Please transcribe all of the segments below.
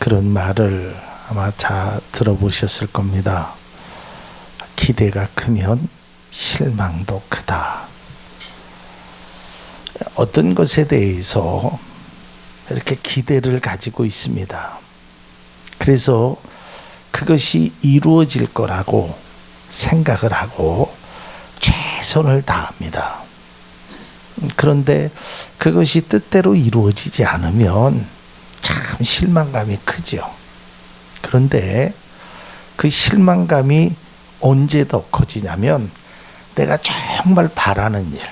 그런 말을 아마 다 들어보셨을 겁니다. 기대가 크면 실망도 크다. 어떤 것에 대해서 이렇게 기대를 가지고 있습니다. 그래서 그것이 이루어질 거라고 생각을 하고 최선을 다합니다. 그런데 그것이 뜻대로 이루어지지 않으면 참 실망감이 크죠. 그런데 그 실망감이 언제 더 커지냐면 내가 정말 바라는 일,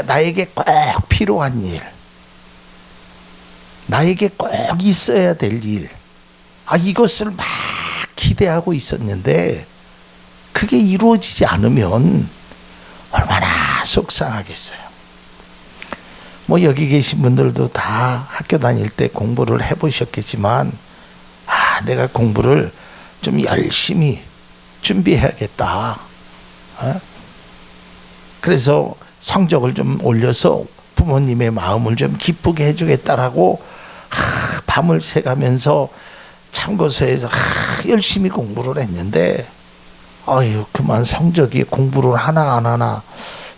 나에게 꼭 필요한 일, 나에게 꼭 있어야 될 일, 이것을 막 기대하고 있었는데 그게 이루어지지 않으면 얼마나 속상하겠어요. 여기 계신 분들도 다 학교 다닐 때 공부를 해보셨겠지만 내가 공부를 좀 열심히 준비해야겠다. 그래서 성적을 좀 올려서 부모님의 마음을 좀 기쁘게 해주겠다라고 밤을 새가면서 참고서에서 열심히 공부를 했는데 그만 성적이 공부를 하나 안 하나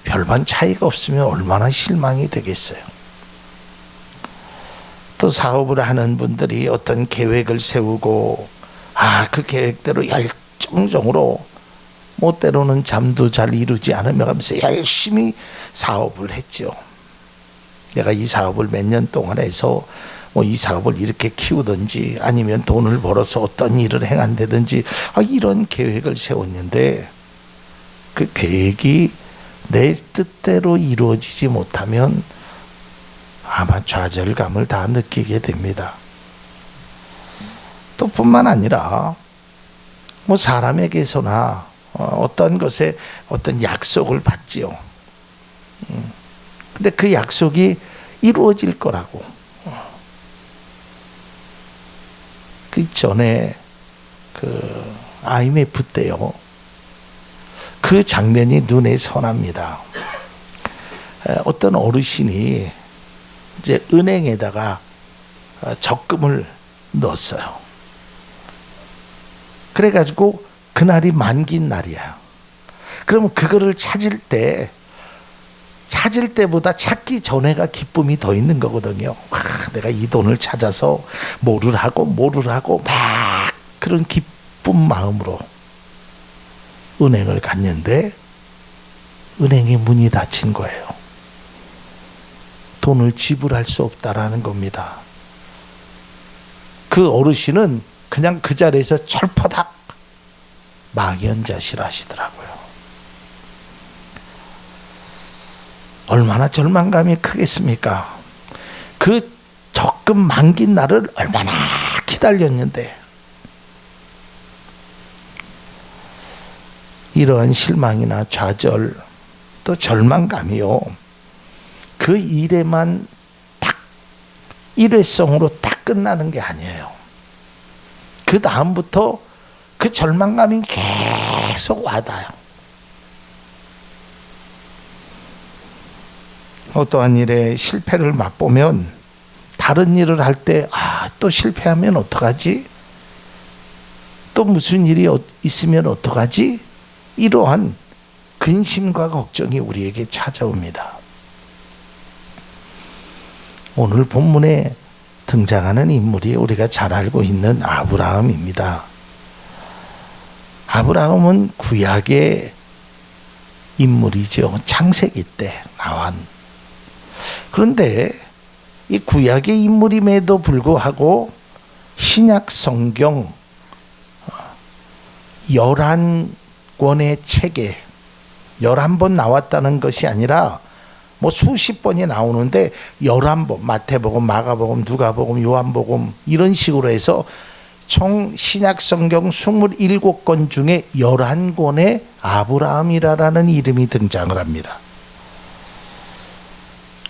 별반 차이가 없으면 얼마나 실망이 되겠어요. 또 사업을 하는 분들이 어떤 계획을 세우고 그 계획대로 열정적으로 때로는 잠도 잘 이루지 않으며 가면서 열심히 사업을 했죠. 내가 이 사업을 몇 년 동안 해서 이 사업을 이렇게 키우든지 아니면 돈을 벌어서 어떤 일을 행한다든지 이런 계획을 세웠는데 그 계획이 내 뜻대로 이루어지지 못하면 아마 좌절감을 다 느끼게 됩니다. 또 뿐만 아니라 사람에게서나 어떤 것에 어떤 약속을 받지요. 근데 그 약속이 이루어질 거라고. 그 전에 IMF 때요. 그 장면이 눈에 선합니다. 어떤 어르신이 이제 은행에다가 적금을 넣었어요. 그래가지고 그날이 만기인 날이야. 그러면 그거를 찾을 때보다 찾기 전에가 기쁨이 더 있는 거거든요. 내가 이 돈을 찾아서 뭐를 하고 막 그런 기쁜 마음으로 은행을 갔는데 은행의 문이 닫힌 거예요. 돈을 지불할 수 없다라는 겁니다. 그 어르신은 그냥 그 자리에서 철퍼닥 막연자실하시더라고요. 얼마나 절망감이 크겠습니까? 그 적금 만긴 날을 얼마나 기다렸는데 이러한 실망이나 좌절 또 절망감이요. 그 일에만 딱 일회성으로 딱 끝나는 게 아니에요. 그 다음부터 그 절망감이 계속 와닿아요. 어떠한 일에 실패를 맛보면 다른 일을 할 때 또 실패하면 어떡하지? 또 무슨 일이 있으면 어떡하지? 이러한 근심과 걱정이 우리에게 찾아옵니다. 오늘 본문에 등장하는 인물이 우리가 잘 알고 있는 아브라함입니다. 아브라함은 구약의 인물이죠. 창세기 때 나온. 그런데 이 구약의 인물임에도 불구하고 신약 성경 11권의 책에 11번 나왔다는 것이 아니라 수십 번이 나오는데 11번, 마태복음, 마가복음, 누가복음, 요한복음 이런 식으로 해서 총 신약 성경 27권 중에 11권에 아브라함이라는 이름이 등장을 합니다.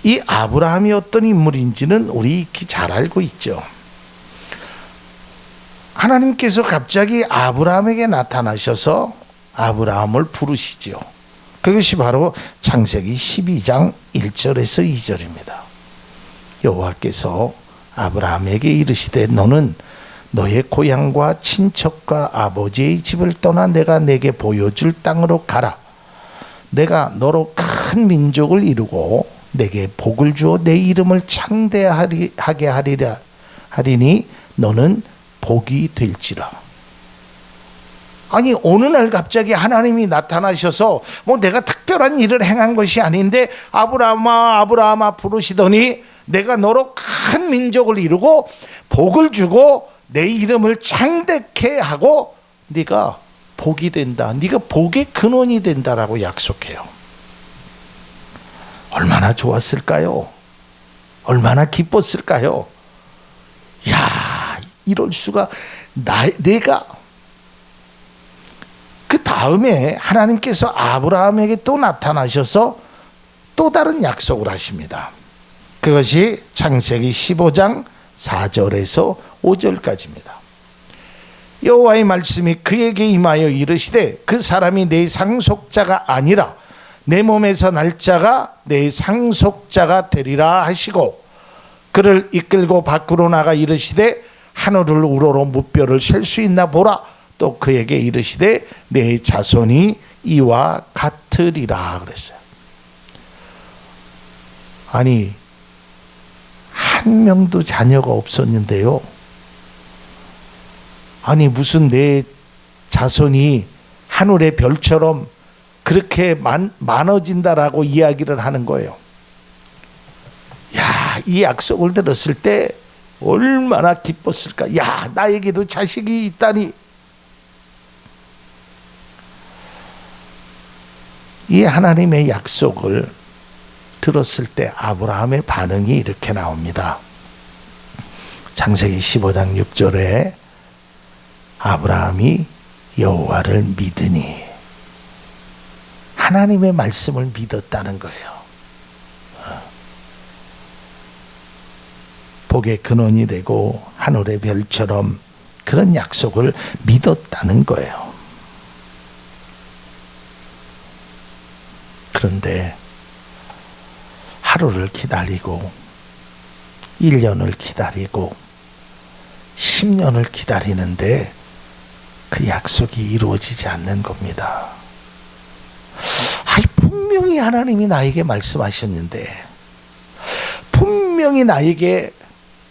이 아브라함이 어떤 인물인지는 우리 익히 잘 알고 있죠. 하나님께서 갑자기 아브라함에게 나타나셔서 아브라함을 부르시죠. 그것이 바로 창세기 12장 1절에서 2절입니다. 여호와께서 아브라함에게 이르시되 너는 너의 고향과 친척과 아버지의 집을 떠나 내가 내게 보여줄 땅으로 가라. 내가 너로 큰 민족을 이루고 내게 복을 주어 내 이름을 창대하게 하리니 너는 복이 될지라. 아니 어느 날 갑자기 하나님이 나타나셔서 뭐 내가 특별한 일을 행한 것이 아닌데 아브라함아 아브라함아 부르시더니 내가 너로 큰 민족을 이루고 복을 주고 내 이름을 창대케 하고 네가 복이 된다. 네가 복의 근원이 된다라고 약속해요. 얼마나 좋았을까요? 얼마나 기뻤을까요? 야, 이럴 수가. 내가 그 다음에 하나님께서 아브라함에게 또 나타나셔서 또 다른 약속을 하십니다. 그것이 창세기 15장 4절에서 5절까지입니다. 여호와의 말씀이 그에게 임하여 이르시되 그 사람이 내 상속자가 아니라 내 몸에서 날 자가 내 상속자가 되리라 하시고 그를 이끌고 밖으로 나가 이르시되 하늘을 우러러 무뼈를 셀 수 있나 보라. 또 그에게 이르시되 내 자손이 이와 같으리라 그랬어요. 아니 한 명도 자녀가 없었는데요. 아니 무슨 내 자손이 하늘의 별처럼 그렇게 많아진다라고 이야기를 하는 거예요. 야, 이 약속을 들었을 때 얼마나 기뻤을까. 야, 나에게도 자식이 있다니. 이 하나님의 약속을 들었을 때 아브라함의 반응이 이렇게 나옵니다. 창세기 15장 6절에 아브라함이 여호와를 믿으니 하나님의 말씀을 믿었다는 거예요. 복의 근원이 되고 하늘의 별처럼 그런 약속을 믿었다는 거예요. 그런데 하루를 기다리고 1년을 기다리고 10년을 기다리는데 그 약속이 이루어지지 않는 겁니다. 분명히 하나님이 나에게 말씀하셨는데 분명히 나에게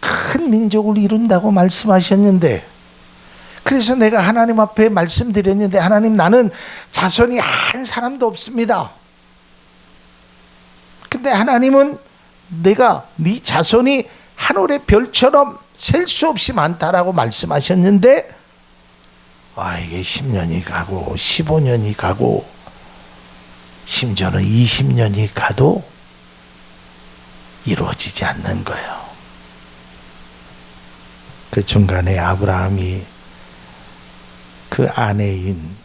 큰 민족을 이룬다고 말씀하셨는데 그래서 내가 하나님 앞에 말씀드렸는데 하나님 나는 자손이 한 사람도 없습니다. 근데 하나님은 내가 네 자손이 하늘의 별처럼 셀 수 없이 많다라고 말씀하셨는데 이게 10년이 가고 15년이 가고 심지어는 20년이 가도 이루어지지 않는 거예요. 그 중간에 아브라함이 그 아내인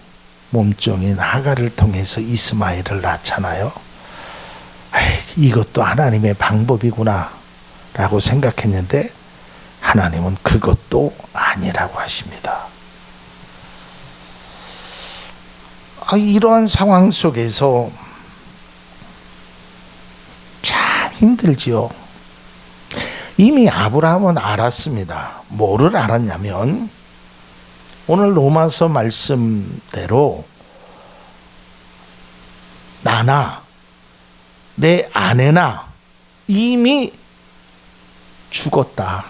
몸종인 하갈을 통해서 이스마엘을 낳잖아요. 이것도 하나님의 방법이구나 라고 생각했는데 하나님은 그것도 아니라고 하십니다. 이러한 상황 속에서 참 힘들지요. 이미 아브라함은 알았습니다. 뭐를 알았냐면 오늘 로마서 말씀대로 나나 내 아내나 이미 죽었다.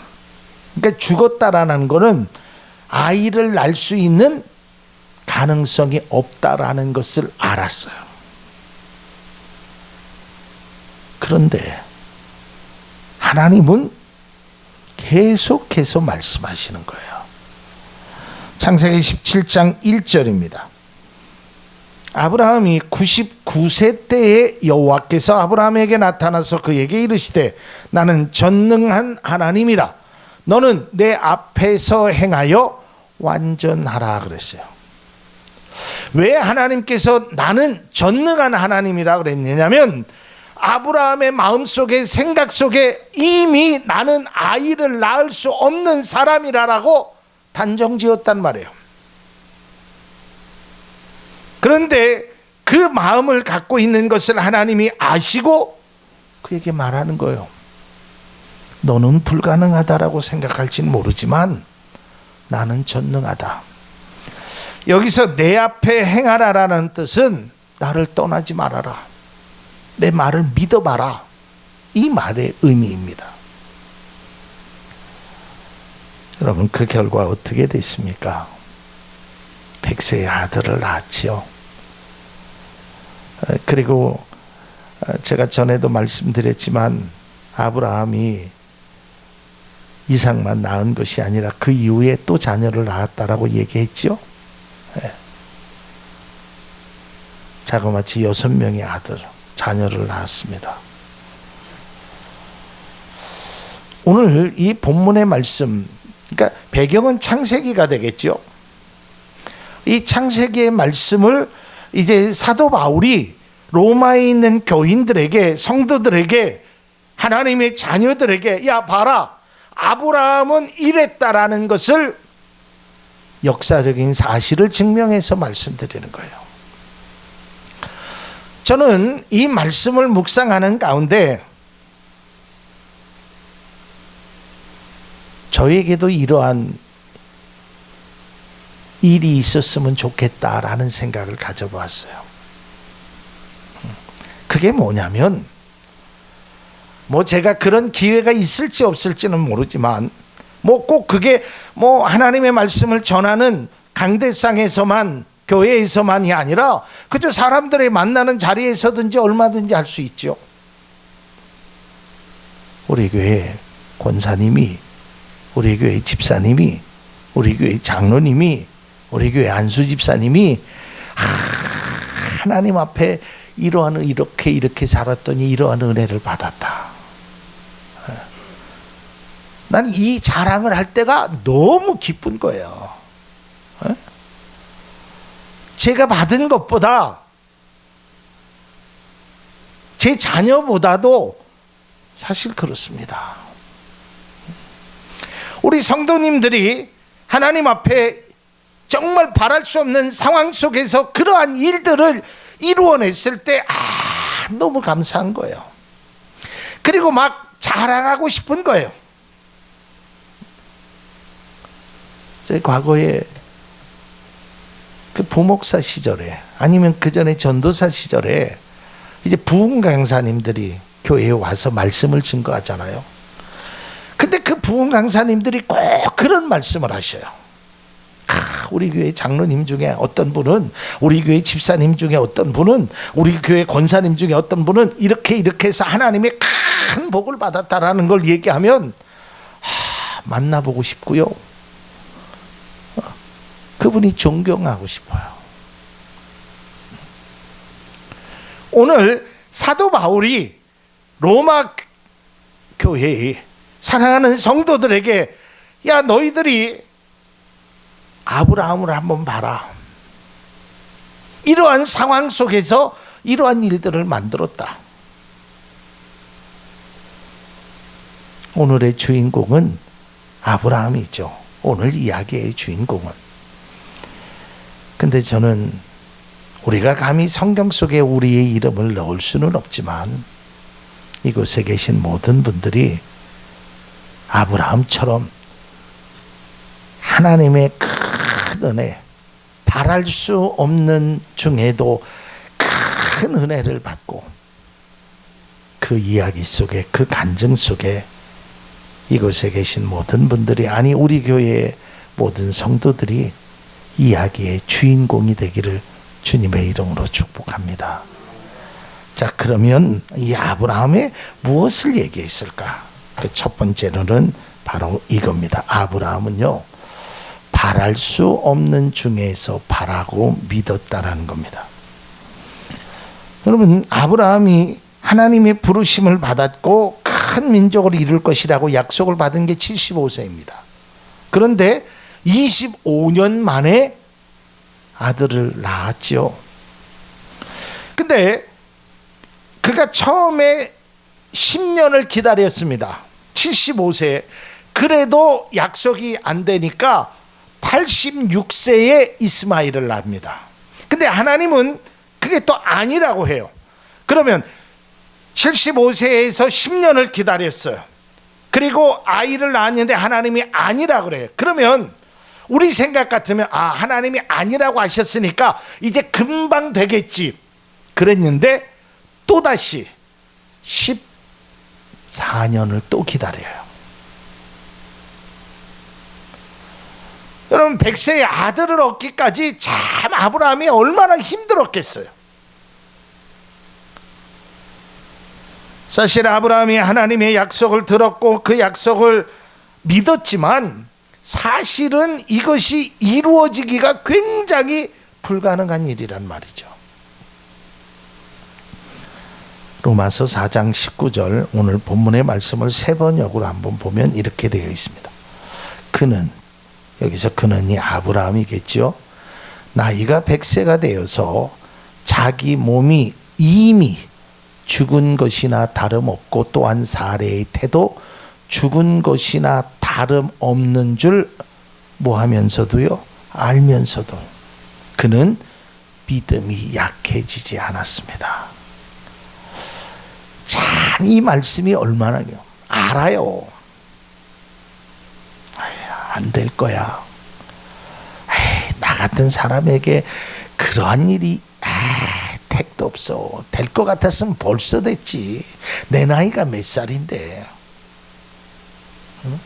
그러니까 죽었다라는 거는 아이를 낳을 수 있는 가능성이 없다라는 것을 알았어요. 그런데 하나님은 계속해서 말씀하시는 거예요. 창세기 17장 1절입니다. 아브라함이 99세 때에 여호와께서 아브라함에게 나타나서 그에게 이르시되 나는 전능한 하나님이라 너는 내 앞에서 행하여 완전하라 그랬어요. 왜 하나님께서 나는 전능한 하나님이라 그랬느냐면 아브라함의 마음속에 생각 속에 이미 나는 아이를 낳을 수 없는 사람이라고 단정지었단 말이에요. 그런데 그 마음을 갖고 있는 것을 하나님이 아시고 그에게 말하는 거예요. 너는 불가능하다라고 생각할지는 모르지만 나는 전능하다. 여기서 내 앞에 행하라라는 뜻은 나를 떠나지 말아라, 내 말을 믿어봐라, 이 말의 의미입니다. 여러분, 그 결과 어떻게 됐습니까? 100세의 아들을 낳았지요. 그리고 제가 전에도 말씀드렸지만 아브라함이 이삭만 낳은 것이 아니라 그 이후에 또 자녀를 낳았다라고 얘기했죠. 자그마치 6명의 아들, 자녀를 낳았습니다. 오늘 이 본문의 말씀, 그러니까 배경은 창세기가 되겠죠. 이 창세기의 말씀을 이제 사도 바울이 로마에 있는 교인들에게, 성도들에게, 하나님의 자녀들에게, 야 봐라, 아브라함은 이랬다라는 것을 역사적인 사실을 증명해서 말씀드리는 거예요. 저는 이 말씀을 묵상하는 가운데 저에게도 이러한 일이 있었으면 좋겠다라는 생각을 가져보았어요. 그게 뭐냐면, 제가 그런 기회가 있을지 없을지는 모르지만, 꼭 그게 하나님의 말씀을 전하는 강대상에서만, 교회에서만이 아니라 그저 사람들이 만나는 자리에서든지 얼마든지 할 수 있죠. 우리 교회 권사님이, 우리 교회 집사님이, 우리 교회 장로님이, 우리 교회 안수 집사님이 하나님 앞에 이렇게 살았더니 이러한 은혜를 받았다. 난 이 자랑을 할 때가 너무 기쁜 거예요. 제가 받은 것보다, 제 자녀보다도 사실 그렇습니다. 우리 성도님들이 하나님 앞에 정말 바랄 수 없는 상황 속에서 그러한 일들을 이루어냈을 때 너무 감사한 거예요. 그리고 막 자랑하고 싶은 거예요. 제 과거에 그 부목사 시절에, 아니면 그 전에 전도사 시절에 이제 부흥 강사님들이 교회에 와서 말씀을 증거하잖아요. 근데 그 부흥 강사님들이 꼭 그런 말씀을 하셔요. 우리 교회 장로님 중에 어떤 분은, 우리 교회 집사님 중에 어떤 분은, 우리 교회 권사님 중에 어떤 분은 이렇게 해서 하나님의 큰 복을 받았다라는 걸 얘기하면 만나보고 싶고요, 그분이 존경하고 싶어요. 오늘 사도 바울이 로마 교회에 사랑하는 성도들에게, 야 너희들이 아브라함을 한번 봐라, 이러한 상황 속에서 이러한 일들을 만들었다. 오늘의 주인공은 아브라함이죠. 오늘 이야기의 주인공은. 근데 저는 우리가 감히 성경 속에 우리의 이름을 넣을 수는 없지만, 이곳에 계신 모든 분들이 아브라함처럼 하나님의 큰 은혜, 바랄 수 없는 중에도 큰 은혜를 받고, 그 이야기 속에, 그 간증 속에 이곳에 계신 모든 분들이, 아니 우리 교회의 모든 성도들이 이야기의 주인공이 되기를 주님의 이름으로 축복합니다. 자, 그러면 이 아브라함의 무엇을 얘기했을까? 그 첫 번째로는 바로 이겁니다. 아브라함은요, 바랄 수 없는 중에서 바라고 믿었다라는 겁니다. 여러분, 아브라함이 하나님의 부르심을 받았고 큰 민족을 이룰 것이라고 약속을 받은 게 75세입니다. 그런데 25년 만에 아들을 낳았죠. 근데 그가 처음에 10년을 기다렸습니다. 75세. 그래도 약속이 안 되니까 86세에 이스마엘을 낳습니다. 근데 하나님은 그게 또 아니라고 해요. 그러면 75세에서 10년을 기다렸어요. 그리고 아이를 낳았는데 하나님이 아니라 그래요. 그러면 우리 생각 같으면 하나님이 아니라고 하셨으니까 이제 금방 되겠지 그랬는데 또다시 14년을 또 기다려요. 여러분, 100세의 아들을 얻기까지 참 아브라함이 얼마나 힘들었겠어요. 사실 아브라함이 하나님의 약속을 들었고 그 약속을 믿었지만 사실은 이것이 이루어지기가 굉장히 불가능한 일이란 말이죠. 로마서 4장 19절 오늘 본문의 말씀을 세 번역으로 한번 보면 이렇게 되어 있습니다. 그는, 여기서 그는이 아브라함이겠죠. 나이가 100세가 되어서 자기 몸이 이미 죽은 것이나 다름없고 또한 사례의 태도 죽은 것이나 다름없는 줄 뭐하면서도요, 알면서도 그는 믿음이 약해지지 않았습니다. 참 이 말씀이 얼마나요? 알아요. 안 될 거야. 나 같은 사람에게 그러한 일이 택도 없어. 될 것 같았으면 벌써 됐지. 내 나이가 몇 살인데. 응?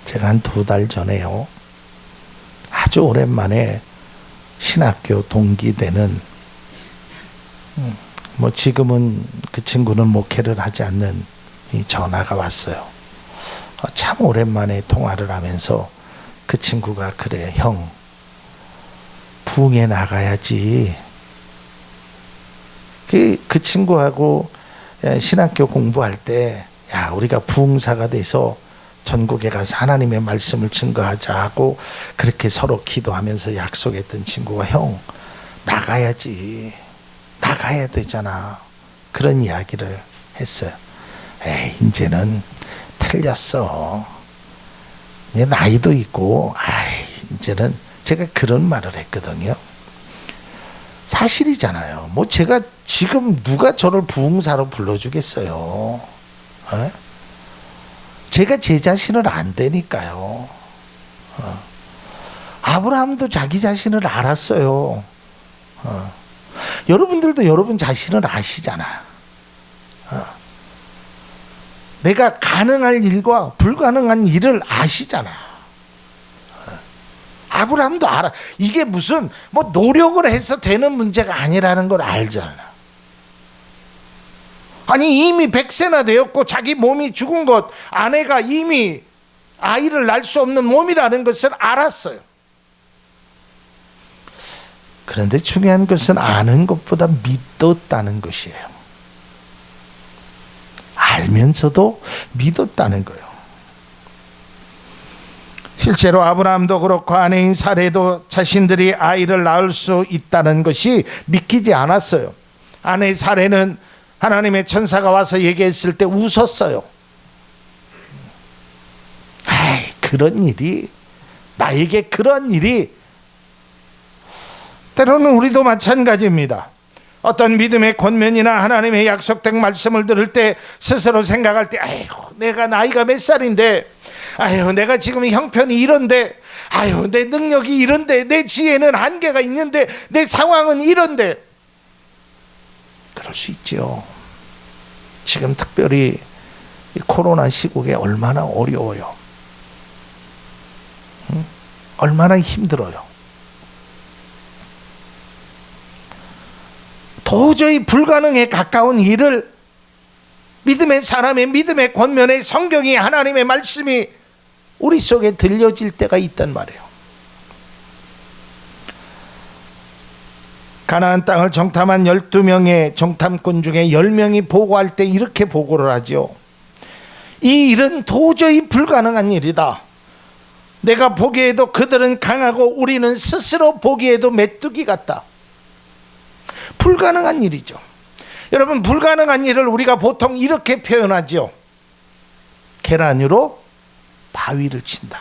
제가 한 2달 전에요, 아주 오랜만에 신학교 동기 되는, 뭐 지금은 그 친구는 목회를 하지 않는 이 전화가 왔어요. 참 오랜만에 통화를 하면서 그 친구가 그래, 형 부흥에 나가야지. 그 친구하고 신학교 공부할 때 우리가 부흥사가 돼서 전국에 가서 하나님의 말씀을 증거하자 하고 그렇게 서로 기도하면서 약속했던 친구가 형 나가야지, 나가야 되잖아, 그런 이야기를 했어요. 이제는 틀렸어. 이제 나이도 있고 이제는, 제가 그런 말을 했거든요. 사실이잖아요. 뭐 제가 지금 누가 저를 부흥사로 불러주겠어요. 제가 제 자신을 안 되니까요. 아브라함도 자기 자신을 알았어요. 여러분들도 여러분 자신을 아시잖아요. 내가 가능할 일과 불가능한 일을 아시잖아. 아브라함도 알아. 이게 무슨 뭐 노력을 해서 되는 문제가 아니라는 걸 알잖아. 아니 이미 100세나 되었고 자기 몸이 죽은 것, 아내가 이미 아이를 낳을 수 없는 몸이라는 것을 알았어요. 그런데 중요한 것은 아는 것보다 믿었다는 것이에요. 알면서도 믿었다는 거예요. 실제로 아브라함도 그렇고 아내인 사레도 자신들이 아이를 낳을 수 있다는 것이 믿기지 않았어요. 아내 사레는 하나님의 천사가 와서 얘기했을 때 웃었어요. 그런 일이, 나에게 그런 일이. 때로는 우리도 마찬가지입니다. 어떤 믿음의 권면이나 하나님의 약속된 말씀을 들을 때 스스로 생각할 때 내가 나이가 몇 살인데, 내가 지금 형편이 이런데, 내 능력이 이런데, 내 지혜는 한계가 있는데, 내 상황은 이런데. 그럴 수 있죠. 지금 특별히 이 코로나 시국에 얼마나 어려워요. 얼마나 힘들어요. 도저히 불가능에 가까운 일을 믿음의 사람의 믿음의 권면의 성경이, 하나님의 말씀이 우리 속에 들려질 때가 있단 말이에요. 가나안 땅을 정탐한 12명의 정탐꾼 중에 10명이 보고할 때 이렇게 보고를 하죠. 이 일은 도저히 불가능한 일이다. 내가 보기에도 그들은 강하고 우리는 스스로 보기에도 메뚜기 같다. 불가능한 일이죠. 여러분, 불가능한 일을 우리가 보통 이렇게 표현하죠. 계란으로 바위를 친다.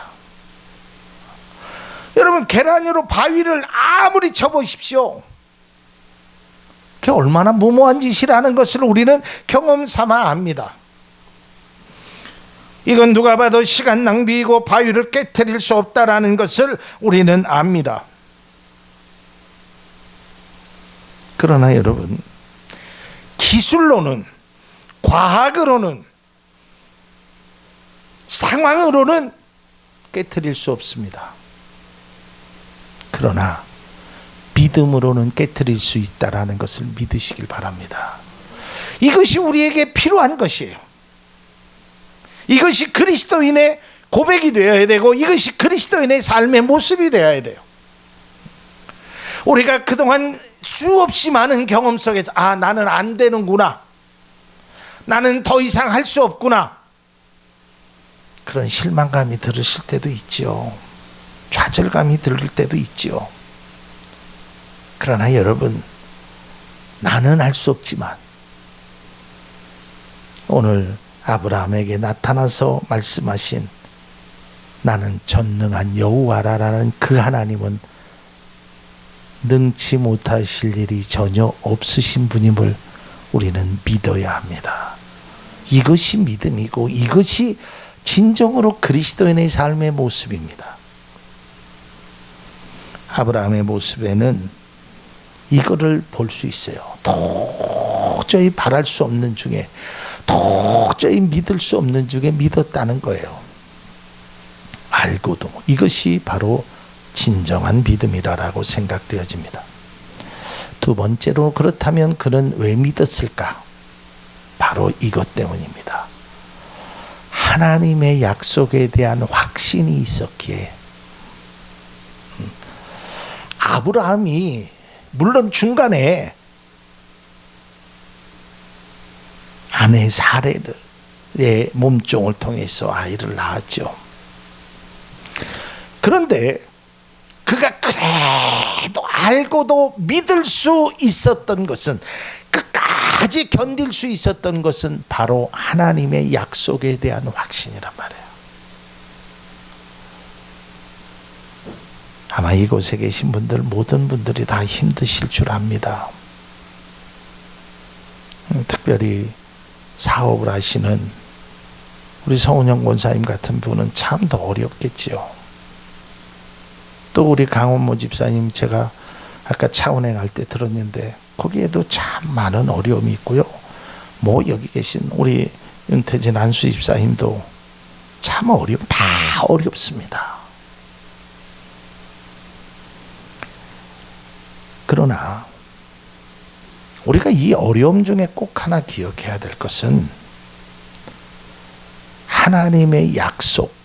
여러분, 계란으로 바위를 아무리 쳐보십시오. 그게 얼마나 무모한 짓이라는 것을 우리는 경험 삼아 압니다. 이건 누가 봐도 시간 낭비이고 바위를 깨트릴 수 없다라는 것을 우리는 압니다. 그러나 여러분, 기술로는, 과학으로는, 상황으로는 깨트릴 수 없습니다. 그러나 믿음으로는 깨트릴 수 있다라는 것을 믿으시길 바랍니다. 이것이 우리에게 필요한 것이에요. 이것이 그리스도인의 고백이 되어야 되고, 이것이 그리스도인의 삶의 모습이 되어야 돼요. 우리가 그동안 수없이 많은 경험 속에서 나는 안 되는구나, 나는 더 이상 할 수 없구나, 그런 실망감이 들으실 때도 있죠. 좌절감이 들을 때도 있죠. 그러나 여러분, 나는 할 수 없지만 오늘 아브라함에게 나타나서 말씀하신 나는 전능한 여호와라는 그 하나님은 능치 못하실 일이 전혀 없으신 분임을 우리는 믿어야 합니다. 이것이 믿음이고, 이것이 진정으로 그리스도인의 삶의 모습입니다. 아브라함의 모습에는 이거를 볼 수 있어요. 도저히 바랄 수 없는 중에, 도저히 믿을 수 없는 중에 믿었다는 거예요. 알고도. 이것이 바로 진정한 믿음이라고 생각되어집니다. 두 번째로, 그렇다면 그는 왜 믿었을까? 바로 이것 때문입니다. 하나님의 약속에 대한 확신이 있었기에. 아브라함이 물론 중간에 아내 사레의 몸종을 통해서 아이를 낳았죠. 그런데 그가 그래도 알고도 믿을 수 있었던 것은, 끝까지 견딜 수 있었던 것은 바로 하나님의 약속에 대한 확신이란 말이에요. 아마 이곳에 계신 분들, 모든 분들이 다 힘드실 줄 압니다. 특별히 사업을 하시는 우리 성은영 권사님 같은 분은 참 더 어렵겠지요. 또 우리 강원모 집사님, 제가 아까 차원에 갈 때 들었는데 거기에도 참 많은 어려움이 있고요. 여기 계신 우리 윤태진 안수 집사님도 참 다 어렵습니다. 그러나 우리가 이 어려움 중에 꼭 하나 기억해야 될 것은 하나님의 약속,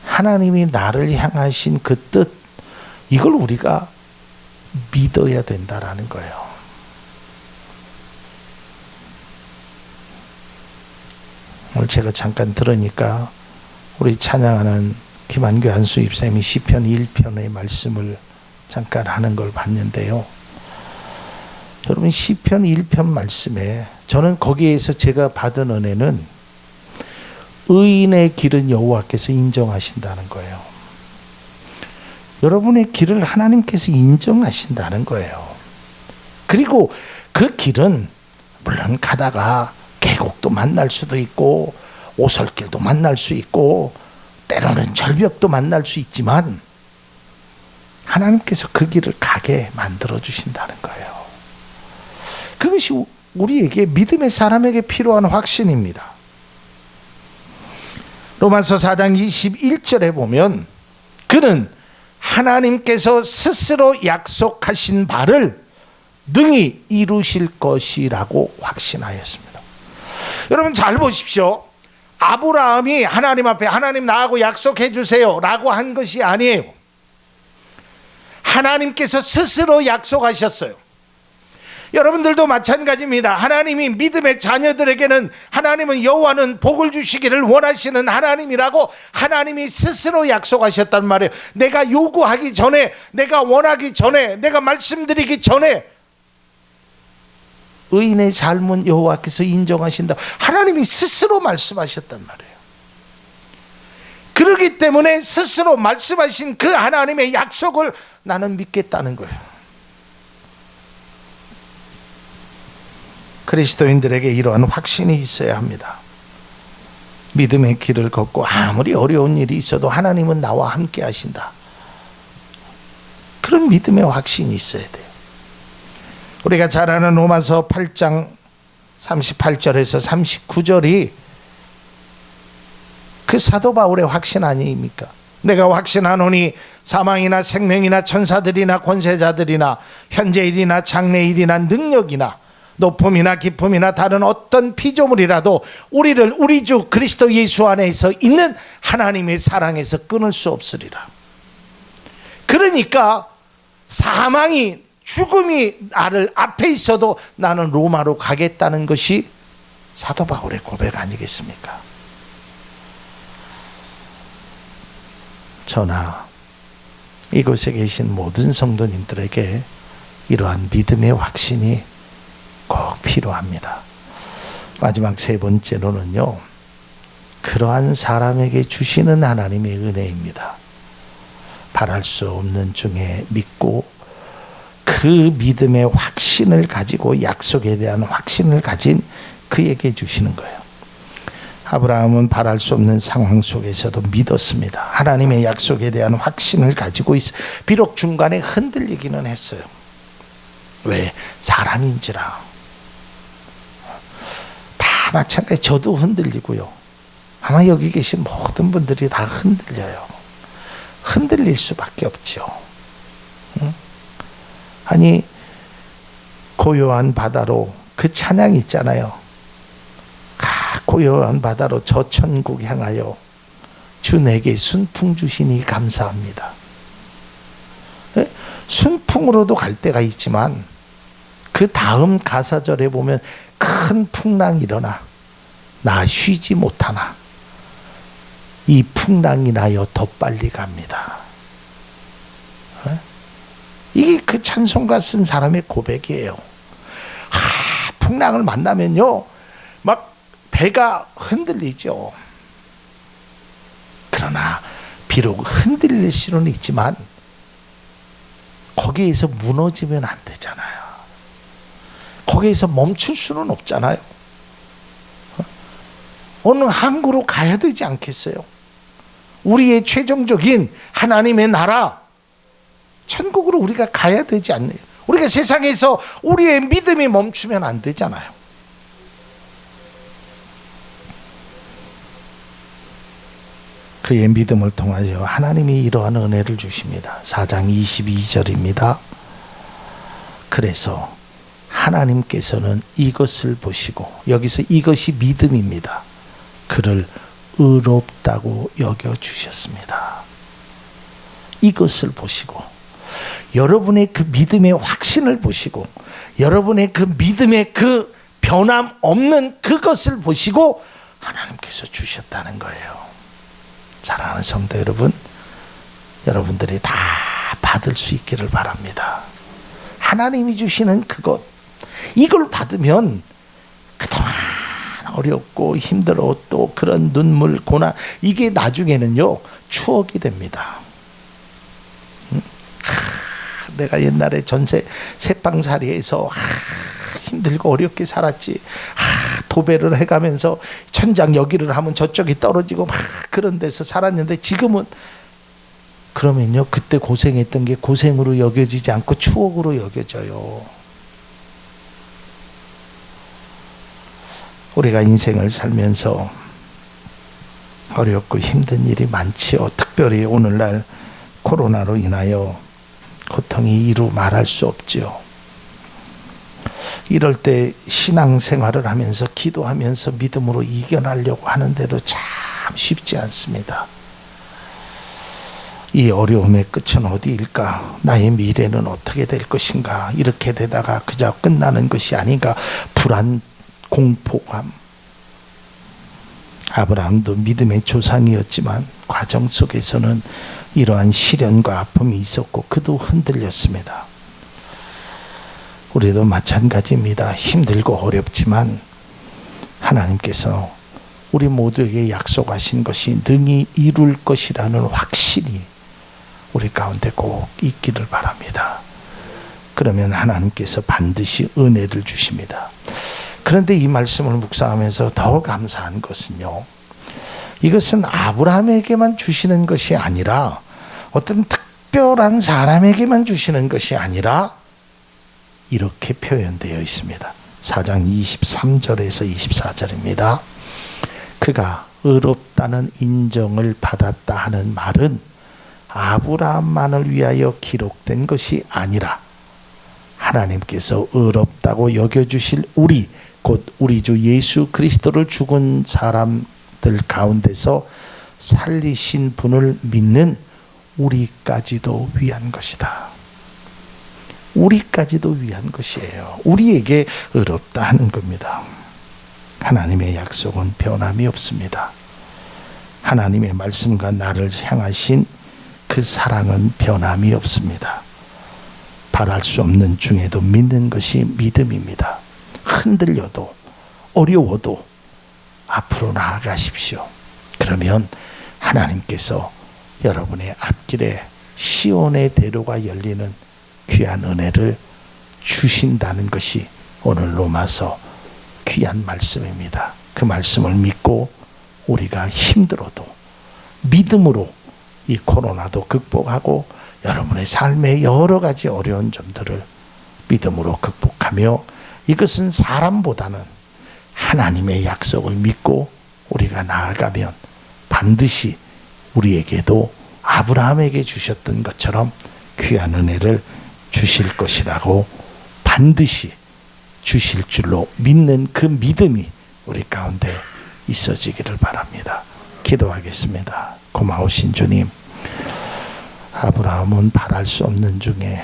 하나님이 나를 향하신 그 뜻, 이걸 우리가 믿어야 된다라는 거예요. 오늘 제가 잠깐 들으니까 우리 찬양하는 김한규 안수 입사님이 시편 1편의 말씀을 잠깐 하는 걸 봤는데요. 여러분, 시편 1편 말씀에 저는 거기에서 제가 받은 은혜는 의인의 길은 여호와께서 인정하신다는 거예요. 여러분의 길을 하나님께서 인정하신다는 거예요. 그리고 그 길은 물론 가다가 계곡도 만날 수도 있고, 오솔길도 만날 수 있고, 때로는 절벽도 만날 수 있지만 하나님께서 그 길을 가게 만들어 주신다는 거예요. 그것이 우리에게, 믿음의 사람에게 필요한 확신입니다. 로마서 4장 21절에 보면 그는 하나님께서 스스로 약속하신 바를 능히 이루실 것이라고 확신하였습니다. 여러분 잘 보십시오. 아브라함이 하나님 앞에 하나님 나하고 약속해 주세요 라고 한 것이 아니에요. 하나님께서 스스로 약속하셨어요. 여러분들도 마찬가지입니다. 하나님이 믿음의 자녀들에게는, 하나님은 여호와는 복을 주시기를 원하시는 하나님이라고 하나님이 스스로 약속하셨단 말이에요. 내가 요구하기 전에, 내가 원하기 전에, 내가 말씀드리기 전에 의인의 삶은 여호와께서 인정하신다. 하나님이 스스로 말씀하셨단 말이에요. 그렇기 때문에 스스로 말씀하신 그 하나님의 약속을 나는 믿겠다는 거예요. 그리스도인들에게 이러한 확신이 있어야 합니다. 믿음의 길을 걷고 아무리 어려운 일이 있어도 하나님은 나와 함께 하신다. 그런 믿음의 확신이 있어야 돼요. 우리가 잘 아는 로마서 8장 38절에서 39절이 그 사도 바울의 확신 아닙니까? 내가 확신하노니 사망이나 생명이나 천사들이나 권세자들이나 현재일이나 장래일이나 능력이나 높음이나 깊음이나 다른 어떤 피조물이라도 우리를 우리 주 그리스도 예수 안에서 있는 하나님의 사랑에서 끊을 수 없으리라. 그러니까 사망이, 죽음이 나를 앞에 있어도 나는 로마로 가겠다는 것이 사도 바울의 고백 아니겠습니까? 저나 이곳에 계신 모든 성도님들에게 이러한 믿음의 확신이 꼭 필요합니다. 마지막 세 번째로는요, 그러한 사람에게 주시는 하나님의 은혜입니다. 바랄 수 없는 중에 믿고 그 믿음의 확신을 가지고 약속에 대한 확신을 가진 그에게 주시는 거예요. 아브라함은 바랄 수 없는 상황 속에서도 믿었습니다. 하나님의 약속에 대한 확신을 가지고 있어. 비록 중간에 흔들리기는 했어요. 왜? 사람인지라. 다 마찬가지. 저도 흔들리고요. 아마 여기 계신 모든 분들이 다 흔들려요. 흔들릴 수밖에 없죠. 응? 아니, 고요한 바다로 그 찬양이 있잖아요. 고요한 바다로 저 천국 향하여 주 내게 순풍 주시니 감사합니다. 순풍으로도 갈 때가 있지만 그 다음 가사절에 보면 큰 풍랑이 일어나 나 쉬지 못하나 이 풍랑이 나여 더 빨리 갑니다. 이게 그 찬송가 쓴 사람의 고백이에요. 풍랑을 만나면요 막 배가 흔들리죠. 그러나 비록 흔들릴 수는 있지만 거기에서 무너지면 안 되잖아요. 거기에서 멈출 수는 없잖아요. 어느 항구로 가야 되지 않겠어요? 우리의 최종적인 하나님의 나라 천국으로 우리가 가야 되지 않나요? 우리가 세상에서 우리의 믿음이 멈추면 안 되잖아요. 그의 믿음을 통하여 하나님이 이러한 은혜를 주십니다. 4장 22절입니다. 그래서 하나님께서는 이것을 보시고, 여기서 이것이 믿음입니다. 그를 의롭다고 여겨주셨습니다. 이것을 보시고, 여러분의 그 믿음의 확신을 보시고, 여러분의 그 믿음의 그 변함없는 그것을 보시고 하나님께서 주셨다는 거예요. 사랑하는 성도 여러분, 여러분들이 다 받을 수 있기를 바랍니다. 하나님이 주시는 그것, 이걸 받으면 그동안 어렵고 힘들어 또 그런 눈물, 고난, 이게 나중에는요 추억이 됩니다. 내가 옛날에 전세 새방살이에서 힘들고 어렵게 살았지. 도배를 해가면서 천장 여기를 하면 저쪽이 떨어지고 막 그런 데서 살았는데, 지금은 그러면요 그때 고생했던 게 고생으로 여겨지지 않고 추억으로 여겨져요. 우리가 인생을 살면서 어렵고 힘든 일이 많지요. 특별히 오늘날 코로나로 인하여 고통이 이루 말할 수 없죠. 이럴 때 신앙생활을 하면서 기도하면서 믿음으로 이겨내려고 하는데도 참 쉽지 않습니다. 이 어려움의 끝은 어디일까? 나의 미래는 어떻게 될 것인가? 이렇게 되다가 그저 끝나는 것이 아닌가? 불안, 공포감. 아브라함도 믿음의 조상이었지만 과정 속에서는 이러한 시련과 아픔이 있었고 그도 흔들렸습니다. 우리도 마찬가지입니다. 힘들고 어렵지만 하나님께서 우리 모두에게 약속하신 것이 능히 이룰 것이라는 확신이 우리 가운데 꼭 있기를 바랍니다. 그러면 하나님께서 반드시 은혜를 주십니다. 그런데 이 말씀을 묵상하면서 더 감사한 것은요, 이것은 아브라함에게만 주시는 것이 아니라 어떤 특별한 사람에게만 주시는 것이 아니라 이렇게 표현되어 있습니다. 4장 23절에서 24절입니다. 그가 의롭다는 인정을 받았다 하는 말은 아브라함만을 위하여 기록된 것이 아니라 하나님께서 의롭다고 여겨주실 우리, 곧 우리 주 예수 그리스도를 죽은 사람들 가운데서 살리신 분을 믿는 우리까지도 위한 것이다. 우리까지도 위한 것이에요. 우리에게 의롭다 하는 겁니다. 하나님의 약속은 변함이 없습니다. 하나님의 말씀과 나를 향하신 그 사랑은 변함이 없습니다. 바랄 수 없는 중에도 믿는 것이 믿음입니다. 흔들려도 어려워도 앞으로 나아가십시오. 그러면 하나님께서 여러분의 앞길에 시온의 대로가 열리는 귀한 은혜를 주신다는 것이 오늘 로마서 귀한 말씀입니다. 그 말씀을 믿고 우리가 힘들어도 믿음으로 이 코로나도 극복하고 여러분의 삶의 여러 가지 어려운 점들을 믿음으로 극복하며, 이것은 사람보다는 하나님의 약속을 믿고 우리가 나아가면 반드시 우리에게도 아브라함에게 주셨던 것처럼 귀한 은혜를 주실 것이라고, 반드시 주실 줄로 믿는 그 믿음이 우리 가운데 있어지기를 바랍니다. 기도하겠습니다. 고마우신 주님, 아브라함은 바랄 수 없는 중에,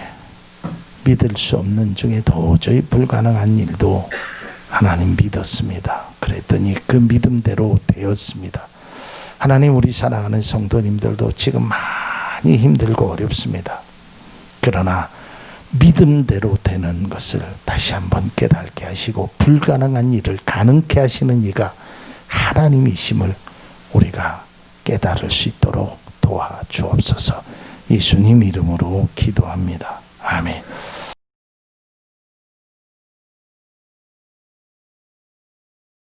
믿을 수 없는 중에 도저히 불가능한 일도 하나님 믿었습니다. 그랬더니 그 믿음대로 되었습니다. 하나님, 우리 사랑하는 성도님들도 지금 많이 힘들고 어렵습니다. 그러나 믿음대로 되는 것을 다시 한번 깨닫게 하시고 불가능한 일을 가능케 하시는 이가 하나님이심을 우리가 깨달을 수 있도록 도와주옵소서. 예수님 이름으로 기도합니다. 아멘.